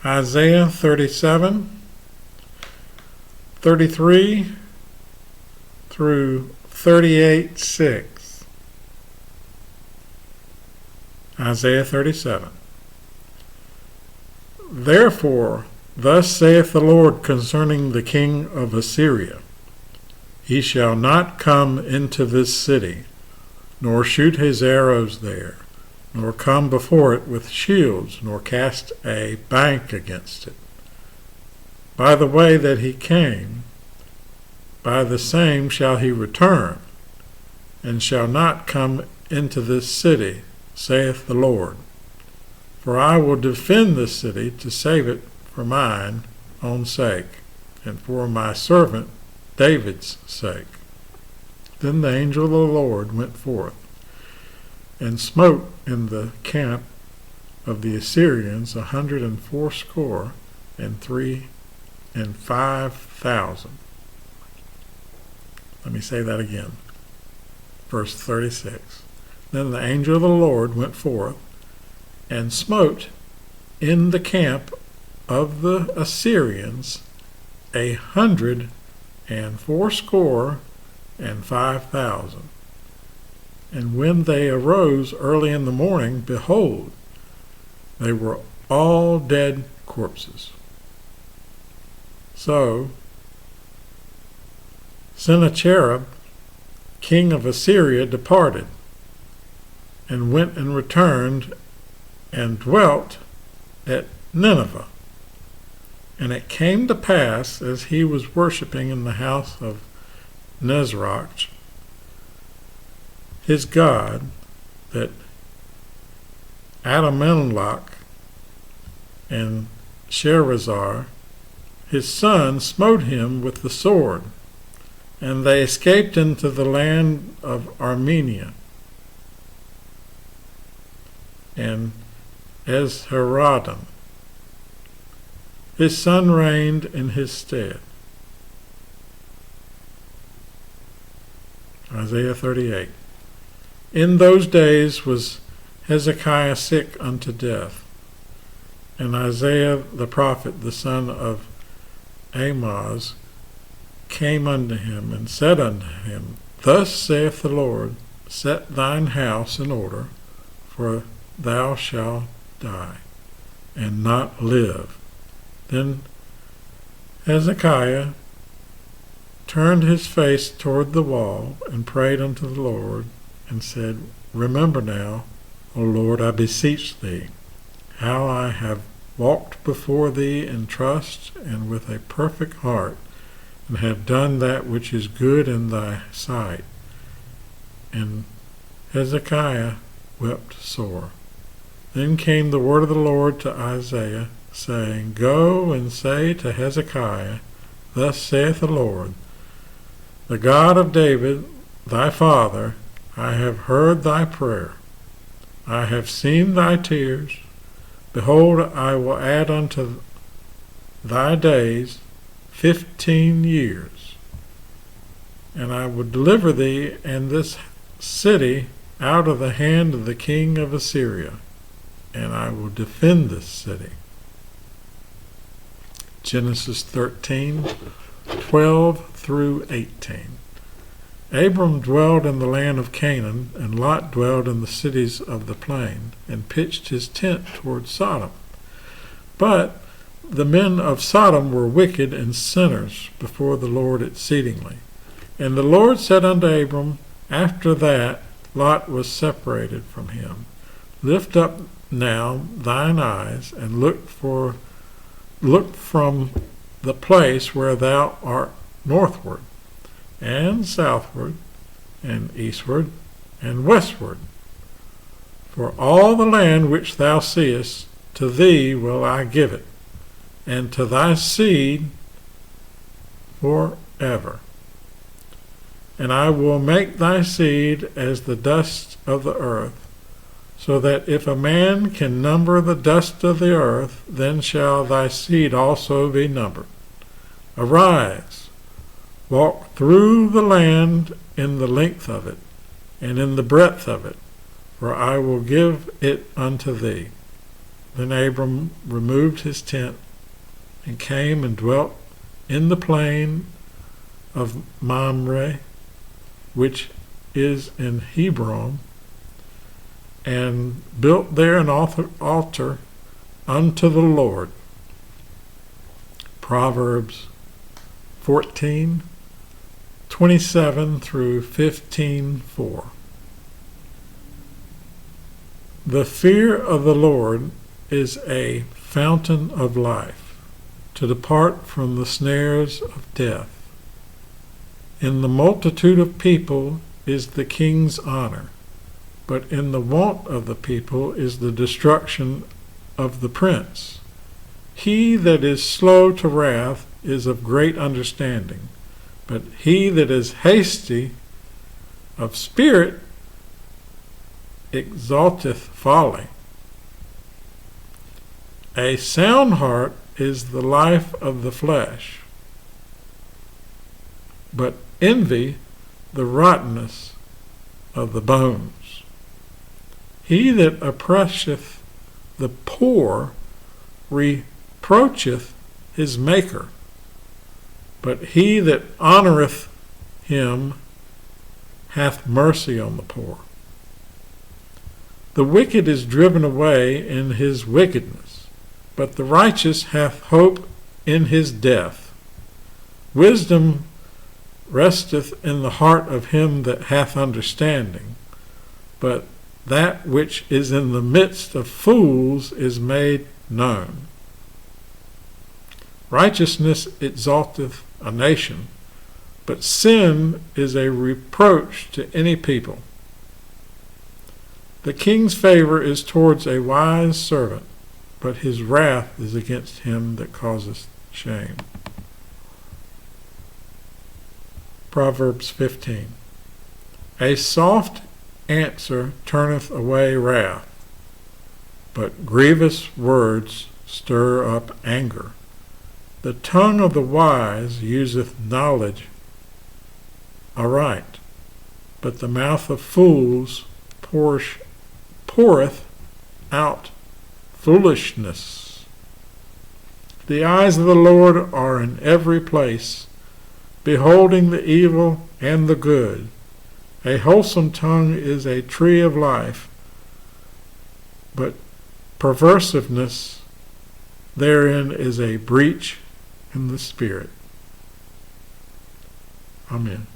Isaiah 37, 33 through 38:6. Isaiah 37. Therefore, thus saith the Lord concerning the king of Assyria, He shall not come into this city, nor shoot his arrows there, nor come before it with shields, nor cast a bank against it. By the way that he came, by the same shall he return, and shall not come into this city, saith the Lord. For I will defend this city to save it for mine own sake, and for my servant David's sake. Then the angel of the Lord went forth, and smote in the camp of the Assyrians 180 and 5,000. Let me say that again. Verse 36. Then the angel of the Lord went forth, and smote in the camp of the Assyrians 180 and 5,000. And when they arose early in the morning, behold, they were all dead corpses. So Sennacherib, king of Assyria, departed, and went and returned, and dwelt at Nineveh. And it came to pass, as he was worshipping in the house of Nisroch, his god, that Adammelech and Sherazar, his son, smote him with the sword, and they escaped into the land of Armenia. And Esarhaddon, his son, reigned in his stead. Isaiah 38. In those days was Hezekiah sick unto death, and Isaiah the prophet, the son of Amoz, came unto him, and said unto him, Thus saith the Lord, Set thine house in order, for thou shalt die, and not live. Then Hezekiah turned his face toward the wall, and prayed unto the Lord, and said, Remember now, O Lord, I beseech thee, how I have walked before thee in trust and with a perfect heart, and have done that which is good in thy sight. And Hezekiah wept sore. Then came the word of the Lord to Isaiah, saying, Go and say to Hezekiah, Thus saith the Lord, the God of David, thy father, I have heard thy prayer. I have seen thy tears. Behold, I will add unto thy days 15 years, and I will deliver thee and this city out of the hand of the king of Assyria, and I will defend this city. Genesis 13:12 through 18. Abram dwelled in the land of Canaan, and Lot dwelled in the cities of the plain, and pitched his tent toward Sodom. But the men of Sodom were wicked and sinners before the Lord exceedingly. And the Lord said unto Abram, after that Lot was separated from him, Lift up now thine eyes, and look from the place where thou art northward, and southward, and eastward, and westward. For all the land which thou seest, to thee will I give it, and to thy seed forever. And I will make thy seed as the dust of the earth, so that if a man can number the dust of the earth, then shall thy seed also be numbered. Arise, walk through the land in the length of it, and in the breadth of it, for I will give it unto thee. Then Abram removed his tent and came and dwelt in the plain of Mamre, which is in Hebron, and built there an altar unto the Lord. Proverbs 14:27 through 15:4. The fear of the Lord is a fountain of life, to depart from the snares of death. In the multitude of people is the king's honor, but in the want of the people is the destruction of the prince. He that is slow to wrath is of great understanding, but he that is hasty of spirit exalteth folly. A sound heart is the life of the flesh, but envy the rottenness of the bones. He that oppresseth the poor reproacheth his Maker, but he that honoreth him hath mercy on the poor. The wicked is driven away in his wickedness, but the righteous hath hope in his death. Wisdom resteth in the heart of him that hath understanding, but that which is in the midst of fools is made known. Righteousness exalteth a nation, but sin is a reproach to any people. The king's favor is towards a wise servant, but his wrath is against him that causeth shame. Proverbs 15. A soft answer turneth away wrath, but grievous words stir up anger. The tongue of the wise useth knowledge aright, but the mouth of fools poureth out foolishness. The eyes of the Lord are in every place, beholding the evil and the good. A wholesome tongue is a tree of life, but perversiveness therein is a breach in the spirit. Amen.